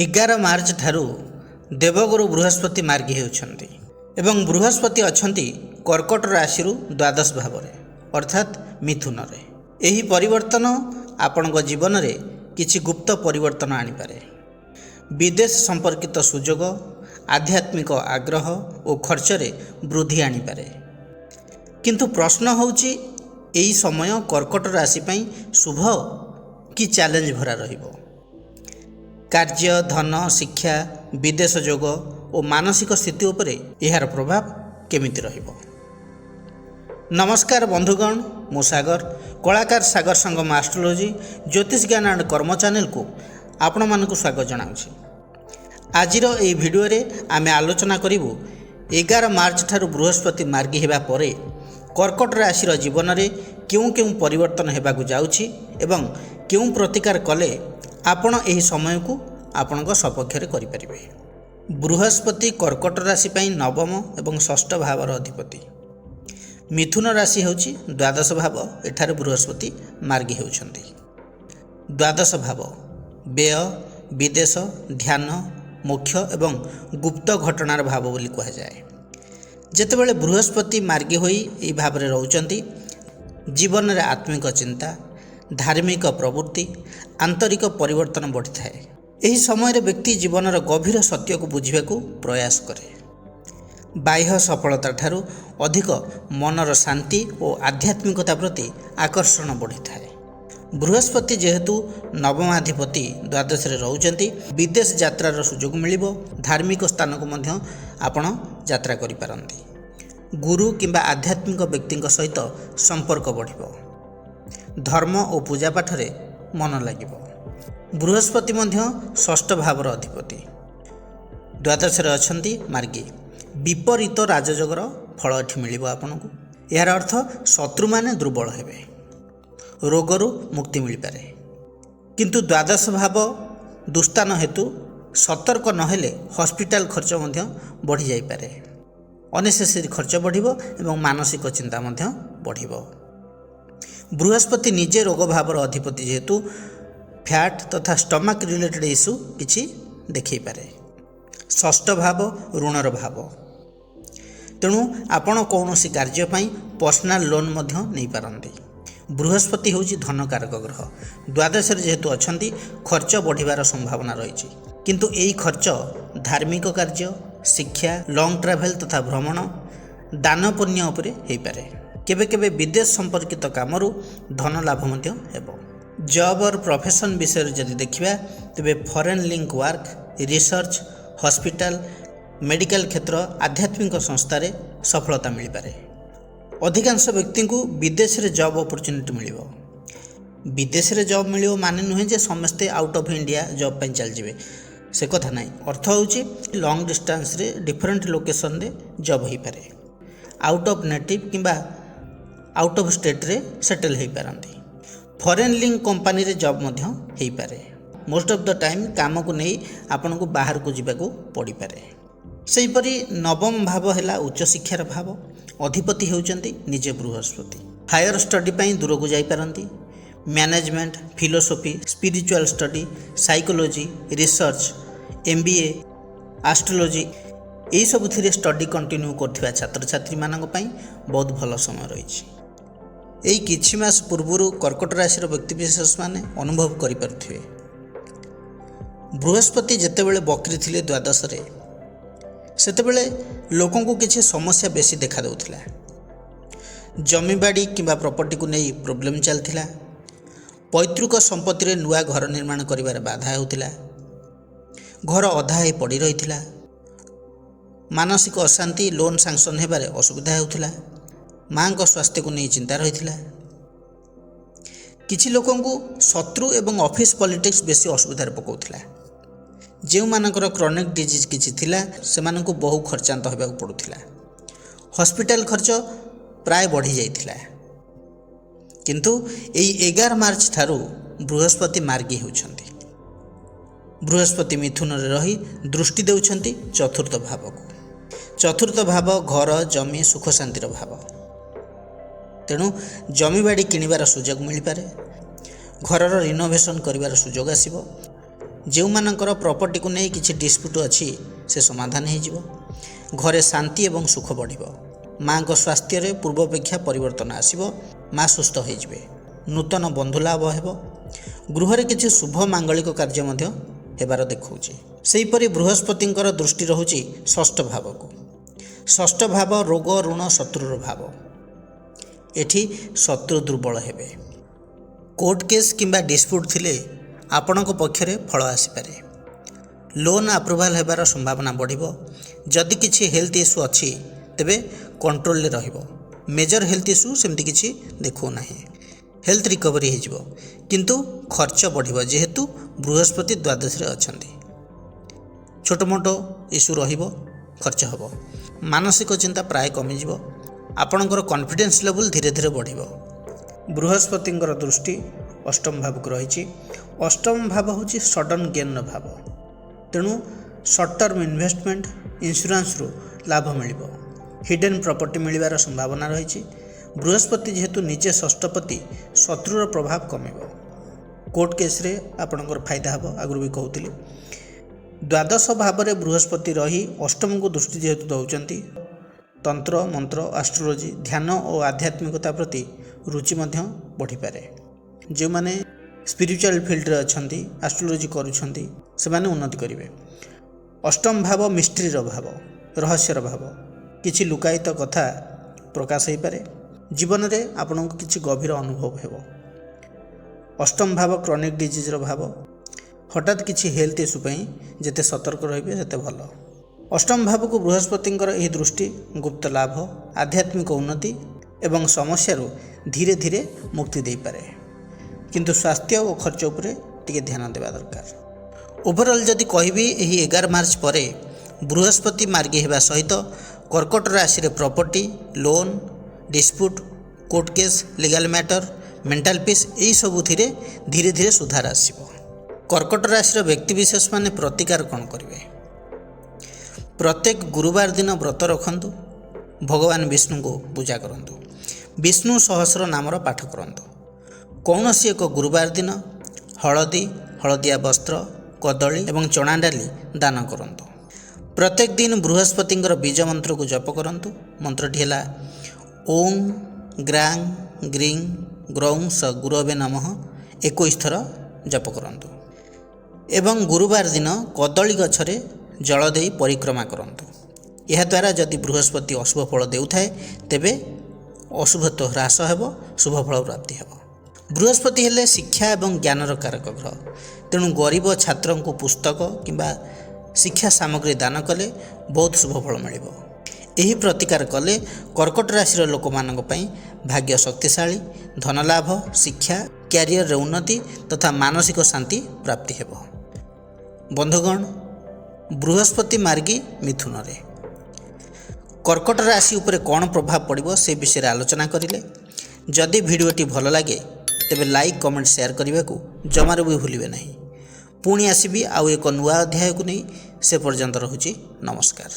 11 March ଠାରୁ ଦେବଗୁରୁ ବୃହସ୍ପତି ମାର୍ଗୀ ହେଉଛନ୍ତି ଏବଂ ବୃହସ୍ପତି ଅଛନ୍ତି କର୍କଟ ରାଶିରୁ ଦ୍ୱାଦଶ ଭାବରେ ଅର୍ଥାତ୍ ମିଥୁନରେ। ଏହି ପରିବର୍ତ୍ତନ ଆପଣଙ୍କ ଜୀବନରେ କିଛି ଗୁପ୍ତ ପରିବର୍ତ୍ତନ ଆଣିପାରେ। ବିଦେଶ ସମ୍ପର୍କିତ ସୁଯୋଗ, ଆଧ୍ୟାତ୍ମିକ ଆଗ୍ରହ ଓ ଖର୍ଚ୍ଚରେ ବୃଦ୍ଧି ଆଣିପାରେ। କିନ୍ତୁ ପ୍ରଶ୍ନ ହେଉଛି, ଏହି ସମୟ କର୍କଟ ରାଶି ପାଇଁ ଶୁଭ କି ଚ୍ୟାଲେଞ୍ଜ ଭରା ରହିବ? କାର୍ଯ୍ୟ, ଧନ, ଶିକ୍ଷା, ବିଦେଶ ଯୋଗ ଓ ମାନସିକ ସ୍ଥିତି ଉପରେ ଏହାର ପ୍ରଭାବ କେମିତି ରହିବ? ନମସ୍କାର ବନ୍ଧୁଗଣ, ମୁଁ ସାଗର, କଳାକାର ସାଗର ସଙ୍ଗମ ଆଷ୍ଟ୍ରୋଲୋଜି ଜ୍ୟୋତିଷ ଜ୍ଞାନ ଆଣ୍ଡ କର୍ମ ଚ୍ୟାନେଲକୁ ଆପଣମାନଙ୍କୁ ସ୍ୱାଗତ ଜଣାଉଛି। ଆଜିର ଏହି ଭିଡ଼ିଓରେ ଆମେ ଆଲୋଚନା କରିବୁ 11 ମାର୍ଚ୍ଚ ଠାରୁ ବୃହସ୍ପତି ମାର୍ଗୀ ହେବା ପରେ କର୍କଟ ରାଶିର ଜୀବନରେ କେଉଁ କେଉଁ ପରିବର୍ତ୍ତନ ହେବାକୁ ଯାଉଛି ଏବଂ କେଉଁ ପ୍ରତିକାର କଲେ ଆପଣ ଏହି ସମୟକୁ ଆପଣଙ୍କ ସପକ୍ଷରେ କରିପାରିବେ। ବୃହସ୍ପତି କର୍କଟ ରାଶି ପାଇଁ ନବମ ଏବଂ ଷଷ୍ଠ ଭାବର ଅଧିପତି। ମିଥୁନ ରାଶି ହେଉଛି ଦ୍ୱାଦଶ ଭାବ। ଏଠାରେ ବୃହସ୍ପତି ମାର୍ଗୀ ହେଉଛନ୍ତି। ଦ୍ୱାଦଶ ଭାବ ବ୍ୟୟ, ବିଦେଶ, ଧ୍ୟାନ, ମୋକ୍ଷ ଏବଂ ଗୁପ୍ତ ଘଟଣାର ଭାବ ବୋଲି କୁହାଯାଏ। ଯେତେବେଳେ ବୃହସ୍ପତି ମାର୍ଗୀ ହୋଇ ଏହି ଭାବରେ ରହୁଛନ୍ତି, ଜୀବନରେ ଆତ୍ମିକ ଚିନ୍ତା, ଧାର୍ମିକ ପ୍ରବୃତ୍ତି, ଆନ୍ତରିକ ପରିବର୍ତ୍ତନ ବଢ଼ିଥାଏ। ଏହି ସମୟରେ ବ୍ୟକ୍ତି ଜୀବନର ଗଭୀର ସତ୍ୟକୁ ବୁଝିବାକୁ ପ୍ରୟାସ କରେ। ବାହ୍ୟ ସଫଳତା ଠାରୁ ଅଧିକ ମନର ଶାନ୍ତି ଓ ଆଧ୍ୟାତ୍ମିକତା ପ୍ରତି ଆକର୍ଷଣ ବଢ଼ିଥାଏ। ବୃହସ୍ପତି ଯେହେତୁ ନବମାଧିପତି ଦ୍ୱାଦଶରେ ରହୁଛନ୍ତି, ବିଦେଶ ଯାତ୍ରାର ସୁଯୋଗ ମିଳିବ। ଧାର୍ମିକ ସ୍ଥାନକୁ ମଧ୍ୟ ଆପଣ ଯାତ୍ରା କରିପାରନ୍ତି। ଗୁରୁ କିମ୍ବା ଆଧ୍ୟାତ୍ମିକ ବ୍ୟକ୍ତିଙ୍କ ସହିତ ସମ୍ପର୍କ ବଢ଼ିବ। ଧର୍ମ ଓ ପୂଜାପାଠରେ ମନ ଲାଗିବ। ବୃହସ୍ପତି ମଧ୍ୟ ଷଷ୍ଠ ଭାବର ଅଧିପତି। ଦ୍ୱାଦଶରେ ଅଛନ୍ତି ମାର୍ଗୀ। ବିପରୀତ ରାଜଯୋଗର ଫଳ ଏଠି ମିଳିବ ଆପଣଙ୍କୁ। ଏହାର ଅର୍ଥ ଶତ୍ରୁମାନେ ଦୁର୍ବଳ ହେବେ, ରୋଗରୁ ମୁକ୍ତି ମିଳିପାରେ। କିନ୍ତୁ ଦ୍ୱାଦଶ ଭାବ ଦୁସ୍ଥାନ ହେତୁ ସତର୍କ ନହେଲେ ହସ୍ପିଟାଲ ଖର୍ଚ୍ଚ ମଧ୍ୟ ବଢ଼ିଯାଇପାରେ। ଅନେସେସରି ଖର୍ଚ୍ଚ ବଢ଼ିବ ଏବଂ ମାନସିକ ଚିନ୍ତା ମଧ୍ୟ ବଢ଼ିବ। ବୃହସ୍ପତି ନିଜେ ରୋଗ ଭାବର ଅଧିପତି ଯେହେତୁ ଫ୍ୟାଟ୍ ତଥା ଷ୍ଟମାକ୍ ରିଲେଟେଡ୍ ଇସ୍ୟୁ କିଛି ଦେଖାଇପାରେ। ଷଷ୍ଠ ଭାବ ଋଣର ଭାବ। ତେଣୁ ଆପଣ କୌଣସି କାର୍ଯ୍ୟ ପାଇଁ ପର୍ସନାଲ ଲୋନ୍ ମଧ୍ୟ ନେଇପାରନ୍ତି। ବୃହସ୍ପତି ହେଉଛି ଧନକାରକ ଗ୍ରହ। ଦ୍ୱାଦଶରେ ଯେହେତୁ ଅଛନ୍ତି, ଖର୍ଚ୍ଚ ବଢ଼ିବାର ସମ୍ଭାବନା ରହିଛି। କିନ୍ତୁ ଏହି ଖର୍ଚ୍ଚ ଧାର୍ମିକ କାର୍ଯ୍ୟ, ଶିକ୍ଷା, ଲଙ୍ଗ୍ ଟ୍ରାଭେଲ୍ ତଥା ଭ୍ରମଣ, ଦାନ ପୁଣ୍ୟ ଉପରେ ହୋଇପାରେ। କେବେ କେବେ ବିଦେଶ ସମ୍ପର୍କିତ କାମରୁ ଧନ ଲାଭ ମଧ୍ୟ ହେବ। ଜବ୍ ଅର୍ ପ୍ରଫେସନ୍ ବିଷୟରେ ଯଦି ଦେଖିବା, ତେବେ foreign link work, research, hospital, medical କ୍ଷେତ୍ର, ଆଧ୍ୟାତ୍ମିକ ସଂସ୍ଥାରେ ସଫଳତା ମିଳିପାରେ। ଅଧିକାଂଶ ବ୍ୟକ୍ତିଙ୍କୁ ବିଦେଶରେ ଜବ୍ ଅପରଚ୍ୟୁନିଟି ମିଳିବ। ବିଦେଶରେ ଜବ୍ ମିଳିବ ମାନେ ନୁହେଁ ଯେ ସମସ୍ତେ ଆଉଟ୍ ଅଫ୍ ଇଣ୍ଡିଆ ଜବ୍ ପାଇଁ ଚାଲିଯିବେ, ସେ କଥା ନାହିଁ। ଅର୍ଥ ହେଉଛି ଲଙ୍ଗ୍ ଡିଷ୍ଟାନ୍ସରେ ଡିଫରେଣ୍ଟ ଲୋକେସନରେ ଜବ୍ ହୋଇପାରେ। ଆଉଟ୍ ଅଫ୍ ନେଟିଭ୍ କିମ୍ବା ଆଉଟ୍ ଅଫ୍ ଷ୍ଟେଟ୍ରେ ସେଟେଲ୍ ହୋଇପାରନ୍ତି। ଫରେନ୍ ଲିଙ୍କ୍ କମ୍ପାନୀରେ ଜବ୍ ମଧ୍ୟ ହୋଇପାରେ। ମୋଷ୍ଟ ଅଫ୍ ଦ ଟାଇମ୍ କାମକୁ ନେଇ ଆପଣଙ୍କୁ ବାହାରକୁ ଯିବାକୁ ପଡ଼ିପାରେ। ସେହିପରି ନବମ ଭାବ ହେଲା ଉଚ୍ଚଶିକ୍ଷାର ଭାବ। ଅଧିପତି ହେଉଛନ୍ତି ନିଜେ ବୃହସ୍ପତି। ହାୟର ଷ୍ଟଡି ପାଇଁ ଦୂରକୁ ଯାଇପାରନ୍ତି। Management, philosophy, spiritual study, psychology, research, MBA, astrology, ଏହିସବୁଥିରେ ଷ୍ଟଡି କଣ୍ଟିନ୍ୟୁ କରୁଥିବା ଛାତ୍ରଛାତ୍ରୀମାନଙ୍କ ପାଇଁ ବହୁତ ଭଲ ସମୟ ରହିଛି। ଏହି କିଛି ମାସ ପୂର୍ବରୁ କର୍କଟ ରାଶିର ବ୍ୟକ୍ତିବିଶେଷମାନେ ଅନୁଭବ କରିପାରୁଥିବେ, ବୃହସ୍ପତି ଯେତେବେଳେ ବକ୍ରୀ ଥିଲେ ଦ୍ୱାଦଶରେ, ସେତେବେଳେ ଲୋକଙ୍କୁ କିଛି ସମସ୍ୟା ବେଶୀ ଦେଖାଦେଉଥିଲା। ଜମିବାଡ଼ି କିମ୍ବା ପ୍ରପର୍ଟିକୁ ନେଇ ପ୍ରୋବ୍ଲେମ୍ ଚାଲିଥିଲା। ପୈତୃକ ସମ୍ପତ୍ତିରେ ନୂଆ ଘର ନିର୍ମାଣ କରିବାରେ ବାଧା ହେଉଥିଲା। ଘର ଅଧା ହୋଇ ପଡ଼ି ରହିଥିଲା। ମାନସିକ ଅଶାନ୍ତି, ଲୋନ୍ ସାଙ୍କସନ୍ ହେବାରେ ଅସୁବିଧା ହେଉଥିଲା। ମାଆଙ୍କ ସ୍ୱାସ୍ଥ୍ୟକୁ ନେଇ ଚିନ୍ତା ରହିଥିଲା। କିଛି ଲୋକଙ୍କୁ ଶତ୍ରୁ ଏବଂ ଅଫିସ୍ ପଲିଟିକ୍ସ ବେଶୀ ଅସୁବିଧାରେ ପକାଉଥିଲା। ଯେଉଁମାନଙ୍କର କ୍ରନିକ୍ ଡିଜିଜ୍ କିଛି ଥିଲା, ସେମାନଙ୍କୁ ବହୁ ଖର୍ଚ୍ଚାନ୍ତ ହେବାକୁ ପଡ଼ୁଥିଲା। ହସ୍ପିଟାଲ ଖର୍ଚ୍ଚ ପ୍ରାୟ ବଢ଼ିଯାଇଥିଲା। କିନ୍ତୁ ଏହି 11 ମାର୍ଚ୍ଚ ଠାରୁ ବୃହସ୍ପତି ମାର୍ଗୀ ହେଉଛନ୍ତି। ବୃହସ୍ପତି ମିଥୁନରେ ରହି ଦୃଷ୍ଟି ଦେଉଛନ୍ତି ଚତୁର୍ଥ ଭାବକୁ। ଚତୁର୍ଥ ଭାବ ଘର, ଜମି, ସୁଖ ଶାନ୍ତିର ଭାବ। ତେଣୁ ଜମିବାଡ଼ି କିଣିବାର ସୁଯୋଗ ମିଳିପାରେ। ଘରର ରିନୋଭେସନ୍ କରିବାର ସୁଯୋଗ ଆସିବ। ଯେଉଁମାନଙ୍କର ପ୍ରପର୍ଟିକୁ ନେଇ କିଛି ଡିସ୍ପ୍ୟୁଟ୍ ଅଛି ସେ ସମାଧାନ ହୋଇଯିବ। ଘରେ ଶାନ୍ତି ଏବଂ ସୁଖ ବଢ଼ିବ। ମାଆଙ୍କ ସ୍ୱାସ୍ଥ୍ୟରେ ପୂର୍ବ ଅପେକ୍ଷା ପରିବର୍ତ୍ତନ ଆସିବ। ମା' ସୁସ୍ଥ ହୋଇଯିବେ। ନୂତନ ବନ୍ଧୁଲାଭ ହେବ। ଗୃହରେ କିଛି ଶୁଭ ମାଙ୍ଗଳିକ କାର୍ଯ୍ୟ ମଧ୍ୟ ହେବାର ଦେଖାଉଛି। ସେହିପରି ବୃହସ୍ପତିଙ୍କର ଦୃଷ୍ଟି ରହୁଛି ଷଷ୍ଠ ଭାବକୁ। ଷଷ୍ଠ ଭାବ ରୋଗ ଋଣ ଶତ୍ରୁର ଭାବ। ଏଠି ଶତ୍ରୁ ଦୁର୍ବଳ ହେବେ। କୋର୍ଟ କେସ୍ କିମ୍ବା ଡିସ୍ପ୍ୟୁଟ୍ ଥିଲେ ଆପଣଙ୍କ ପକ୍ଷରେ ଫଳ ଆସିପାରେ। ଲୋନ୍ ଆପ୍ରୁଭାଲ୍ ହେବାର ସମ୍ଭାବନା ବଢ଼ିବ। ଯଦି କିଛି ହେଲ୍ଥ ଇସ୍ୟୁ ଅଛି ତେବେ କଣ୍ଟ୍ରୋଲରେ ରହିବ। ମେଜର ହେଲ୍ଥ ଇସ୍ୟୁ ସେମିତି କିଛି ଦେଖାଉନାହିଁ। ହେଲ୍ଥ ରିକଭରି ହୋଇଯିବ, କିନ୍ତୁ ଖର୍ଚ୍ଚ ବଢ଼ିବ ଯେହେତୁ ବୃହସ୍ପତି ଦ୍ୱାଦଶରେ ଅଛନ୍ତି। ଛୋଟ ମୋଟ ଇସ୍ୟୁ ରହିବ, ଖର୍ଚ୍ଚ ହେବ। ମାନସିକ ଚିନ୍ତା ପ୍ରାୟ କମିଯିବ। ଆପଣଙ୍କର କନଫିଡେନ୍ସ ଲେଭେଲ୍ ଧୀରେ ଧୀରେ ବଢ଼ିବ। ବୃହସ୍ପତିଙ୍କର ଦୃଷ୍ଟି ଅଷ୍ଟମ ଭାବକୁ ରହିଛି। ଅଷ୍ଟମ ଭାବ ହେଉଛି ସଡନ୍ ଗେନ୍ର ଭାବ। ତେଣୁ ସର୍ଟ ଟର୍ମ ଇନଭେଷ୍ଟମେଣ୍ଟ, ଇନ୍ସୁରାନ୍ସରୁ ଲାଭ ମିଳିବ। ହିଡେନ୍ ପ୍ରପର୍ଟି ମିଳିବାର ସମ୍ଭାବନା ରହିଛି। ବୃହସ୍ପତି ଯେହେତୁ ନିଜେ ଷଷ୍ଠପତି, ଶତ୍ରୁର ପ୍ରଭାବ କମିବ। କୋର୍ଟ କେସ୍ରେ ଆପଣଙ୍କର ଫାଇଦା ହେବ, ଆଗରୁ ବି କହୁଥିଲି। ଦ୍ୱାଦଶ ଭାବରେ ବୃହସ୍ପତି ରହି ଅଷ୍ଟମକୁ ଦୃଷ୍ଟି ଯେହେତୁ ଦେଉଛନ୍ତି, ତନ୍ତ୍ର ମନ୍ତ୍ର, ଆଷ୍ଟ୍ରୋଲୋଜି, ଧ୍ୟାନ ଓ ଆଧ୍ୟାତ୍ମିକତା ପ୍ରତି ରୁଚି ମଧ୍ୟ ବଢ଼ିପାରେ। ଯେଉଁମାନେ ସ୍ପିରିଚୁଆଲ୍ ଫିଲ୍ଡରେ ଅଛନ୍ତି, ଆଷ୍ଟ୍ରୋଲୋଜି କରୁଛନ୍ତି, ସେମାନେ ଉନ୍ନତି କରିବେ। ଅଷ୍ଟମ ଭାବ ମିଷ୍ଟ୍ରିର ଭାବ, ରହସ୍ୟର ଭାବ। କିଛି ଲୁକାୟିତ କଥା ପ୍ରକାଶ ହୋଇପାରେ। ଜୀବନରେ ଆପଣଙ୍କୁ କିଛି ଗଭୀର ଅନୁଭବ ହେବ। ଅଷ୍ଟମ ଭାବ କ୍ରନିକ୍ ଡିଜିଜ୍ର ଭାବ। ହଠାତ୍ କିଛି ହେଲ୍ଥ ଇସ୍ୟୁ ପାଇଁ ଯେତେ ସତର୍କ ରହିବେ ସେତେ ଭଲ। ଅଷ୍ଟମ ଭାବକୁ ବୃହସ୍ପତିଙ୍କର ଏହି ଦୃଷ୍ଟି ଗୁପ୍ତ ଲାଭ, ଆଧ୍ୟାତ୍ମିକ ଉନ୍ନତି ଏବଂ ସମସ୍ୟାରୁ ଧୀରେ ଧୀରେ ମୁକ୍ତି ଦେଇପାରେ। କିନ୍ତୁ ସ୍ୱାସ୍ଥ୍ୟ ଓ ଖର୍ଚ୍ଚ ଉପରେ ଟିକେ ଧ୍ୟାନ ଦେବା ଦରକାର। ଓଭରଅଲ୍ ଯଦି କହିବି, ଏହି 11 ମାର୍ଚ୍ଚ ପରେ ବୃହସ୍ପତି ମାର୍ଗୀ ହେବା ସହିତ କର୍କଟ ରାଶିରେ property, loan, dispute, court case, legal matter, mental peace ଏହିସବୁଥିରେ ଧୀରେ ଧୀରେ ସୁଧାର ଆସିବ। କର୍କଟ ରାଶିର ବ୍ୟକ୍ତିବିଶେଷମାନେ ପ୍ରତିକାର କ'ଣ କରିବେ? ପ୍ରତ୍ୟେକ ଗୁରୁବାର ଦିନ ବ୍ରତ ରଖନ୍ତୁ। ଭଗବାନ ବିଷ୍ଣୁଙ୍କୁ ପୂଜା କରନ୍ତୁ। ବିଷ୍ଣୁ ସହସ୍ର ନାମର ପାଠ କରନ୍ତୁ। କୌଣସି ଏକ ଗୁରୁବାର ଦିନ ହଳଦୀ, ହଳଦିଆ ବସ୍ତ୍ର, କଦଳୀ ଏବଂ ଚଣା ଡାଲି ଦାନ କରନ୍ତୁ। ପ୍ରତ୍ୟେକ ଦିନ ବୃହସ୍ପତିଙ୍କର ବୀଜ ମନ୍ତ୍ରକୁ ଜପ କରନ୍ତୁ। ମନ୍ତ୍ରଟି ହେଲା ଓଂ ଗ୍ରାଂ ଗ୍ରିଂ ଗ୍ରୌଂ ସ ଗୁରବେ ନମଃ। 21 ଥର ଜପ କରନ୍ତୁ। ଏବଂ ଗୁରୁବାର ଦିନ କଦଳୀ ଗଛରେ ଜଳ ଦେଇ ପରିକ୍ରମା କରନ୍ତୁ। ଏହାଦ୍ୱାରା ଯଦି ବୃହସ୍ପତି ଅଶୁଭ ଫଳ ଦେଉଥାଏ ତେବେ ଅଶୁଭତ୍ୱ ହ୍ରାସ ହେବ, ଶୁଭ ଫଳ ପ୍ରାପ୍ତି ହେବ। ବୃହସ୍ପତି ହେଲେ ଶିକ୍ଷା ଏବଂ ଜ୍ଞାନର କାରକ ଗ୍ରହ। ତେଣୁ ଗରିବ ଛାତ୍ରଙ୍କୁ ପୁସ୍ତକ କିମ୍ବା ଶିକ୍ଷା ସାମଗ୍ରୀ ଦାନ କଲେ ବହୁତ ଶୁଭ ଫଳ ମିଳିବ। ଏହି ପ୍ରତିକାର କଲେ କର୍କଟ ରାଶିର ଲୋକମାନଙ୍କ ପାଇଁ ଭାଗ୍ୟ ଶକ୍ତିଶାଳୀ, ଧନଲାଭ, ଶିକ୍ଷା, କ୍ୟାରିୟରରେ ଉନ୍ନତି ତଥା ମାନସିକ ଶାନ୍ତି ପ୍ରାପ୍ତି ହେବ। ବନ୍ଧୁଗଣ, ବୃହସ୍ପତି ମାର୍ଗୀ ମିଥୁନରେ କର୍କଟ ରାଶି ଉପରେ କ'ଣ ପ୍ରଭାବ ପଡ଼ିବ ସେ ବିଷୟରେ ଆଲୋଚନା କରିଲେ। ଯଦି ଭିଡ଼ିଓଟି ଭଲ ଲାଗେ ତେବେ ଲାଇକ୍, କମେଣ୍ଟ, ସେୟାର କରିବାକୁ ଜମାରୁ ବି ଭୁଲିବେ ନାହିଁ। ପୁଣି ଆସିବି ଆଉ ଏକ ନୂଆ ଅଧ୍ୟାୟକୁ ନେଇ। ସେ ପର୍ଯ୍ୟନ୍ତ ରହୁଛି ନମସ୍କାର।